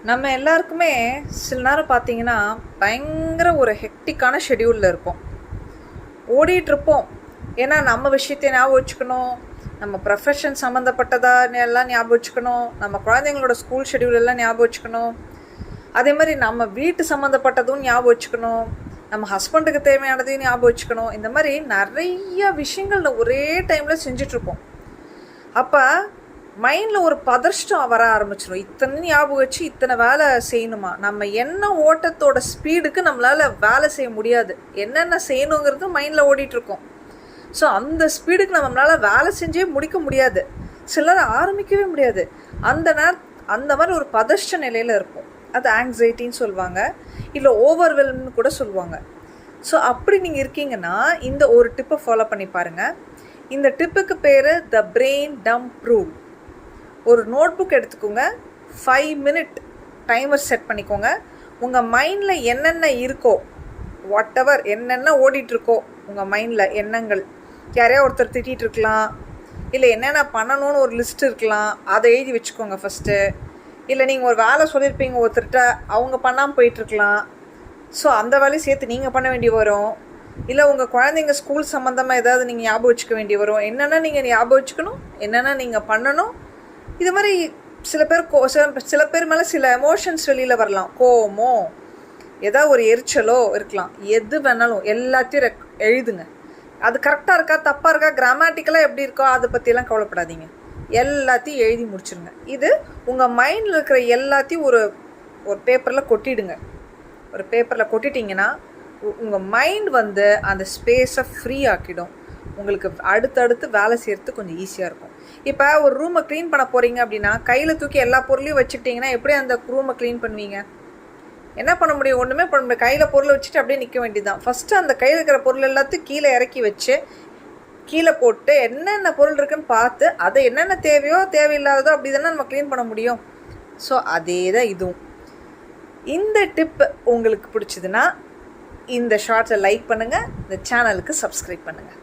நம்ம எல்லாருக்குமே சில நேரம் பார்த்தீங்கன்னா பயங்கர ஒரு ஹெக்டிக்கான ஷெடியூலில் இருப்போம், ஓடிட்டுருப்போம். ஏன்னா நம்ம விஷயத்தை ஞாபகம் வச்சுக்கணும், நம்ம ப்ரொஃபஷன் சம்மந்தப்பட்டதா எல்லாம் ஞாபகம் வச்சுக்கணும், நம்ம குழந்தைங்களோட ஸ்கூல் ஷெடியூல் எல்லாம் ஞாபகம் வச்சுக்கணும், அதே மாதிரி நம்ம வீட்டு சம்மந்தப்பட்டதும் ஞாபகம் வச்சுக்கணும், நம்ம ஹஸ்பண்டுக்கு தேவையானதையும் ஞாபகம் வச்சுக்கணும். இந்த மாதிரி நிறைய விஷயங்கள் ஒரே டைமில் செஞ்சிட்ருப்போம். அப்போ மைண்டில் ஒரு பதஷ்டம் வர ஆரம்பிச்சிடும். இத்தனை ஞாபகம் வச்சு இத்தனை வேலை செய்யணுமா? நம்ம என்ன ஓட்டத்தோட ஸ்பீடுக்கு நம்மளால் வேலை செய்ய முடியாது. என்னென்ன செய்யணுங்கிறது மைண்டில் ஓடிட்டுருக்கோம். ஸோ அந்த ஸ்பீடுக்கு நம்மளால் வேலை செஞ்சே முடிக்க முடியாது, சிலர் ஆரம்பிக்கவே முடியாது. அந்த மாதிரி ஒரு பதஷ்ட நிலையில் இருக்கும். அது ஆங்ஸைட்டின்னு சொல்லுவாங்க, இல்லை ஓவர்வெல்ம்னு கூட சொல்லுவாங்க. ஸோ அப்படி நீங்கள் இருக்கீங்கன்னா இந்த ஒரு டிப்பை ஃபாலோ பண்ணி பாருங்கள். இந்த டிப்புக்கு பேர் த பிரெயின் டம்ப் ரூல். ஒரு நோட் புக் எடுத்துக்கோங்க, 5 மினிட் டைமர் செட் பண்ணிக்கோங்க. உங்கள் மைண்டில் என்னென்ன இருக்கோ, வாட் எவர் என்னென்ன ஓடிட்டுருக்கோ உங்கள் மைண்டில் எண்ணங்கள், யாரையா ஒருத்தர் திட்டிகிட்டு இருக்கலாம், இல்லை என்னென்ன பண்ணணும்னு ஒரு லிஸ்ட் இருக்கலாம், அதை எழுதி வச்சுக்கோங்க ஃபஸ்ட்டு. இல்லை நீங்கள் ஒரு வேலை சொல்லியிருப்பீங்க ஒருத்தர்கிட்ட, அவங்க பண்ணாமல் போயிட்டுருக்கலாம். ஸோ அந்த வேலையை சேர்த்து நீங்கள் பண்ண வேண்டி வரும். இல்லை உங்கள் குழந்தைங்க ஸ்கூல் சம்மந்தமாக ஏதாவது நீங்கள் ஞாபகம் வச்சுக்க வேண்டி வரும். என்னென்ன நீங்கள் ஞாபகம் வச்சுக்கணும், என்னென்ன நீங்கள் பண்ணணும். இது மாதிரி சில பேர் மேலே சில எமோஷன்ஸ் வெளியில் வரலாம். கோவமோ ஏதாவது ஒரு எரிச்சலோ இருக்கலாம். எது வேணாலும் எல்லாத்தையும் எழுதுங்க. அது கரெக்டாக இருக்கா தப்பாக இருக்கா, கிராமட்டிக்கலாக எப்படி இருக்கோ அதை பற்றியெல்லாம் கவலைப்படாதீங்க. எல்லாத்தையும் எழுதி முடிச்சுருங்க. இது உங்கள் மைண்டில் இருக்கிற எல்லாத்தையும் ஒரு பேப்பரில் கொட்டிடுங்க. ஒரு பேப்பரில் கொட்டிட்டிங்கன்னா உங்கள் மைண்ட் அந்த ஸ்பேஸை ஃப்ரீ ஆக்கிடும். உங்களுக்கு அடுத்தடுத்து வேலை செய்கிறது கொஞ்சம் ஈஸியாக இருக்கும். இப்போ ஒரு ரூமை க்ளீன் பண்ண போகிறீங்க அப்படின்னா, கையில் தூக்கி எல்லா பொருளையும் வச்சுக்கிட்டிங்கன்னா எப்படி அந்த ரூமை க்ளீன் பண்ணுவீங்க? என்ன பண்ண முடியும்? ஒன்றுமே பண்ண முடியும். கையில் பொருளை வச்சுட்டு அப்படியே நிற்க வேண்டியதுதான். ஃபஸ்ட்டு அந்த கையில் இருக்கிற பொருள் எல்லாத்தையும் கீழே இறக்கி வச்சு, கீழே போட்டு என்னென்ன பொருள் இருக்குன்னு பார்த்து அதை என்னென்ன தேவையோ தேவையில்லாததோ அப்படி தானே நம்ம க்ளீன் பண்ண முடியும். ஸோ அதே தான் இதுவும். இந்த டிப் உங்களுக்கு பிடிச்சதுன்னா இந்த ஷார்ட்ஸை லைக் பண்ணுங்கள், இந்த சேனலுக்கு சப்ஸ்கிரைப் பண்ணுங்கள்.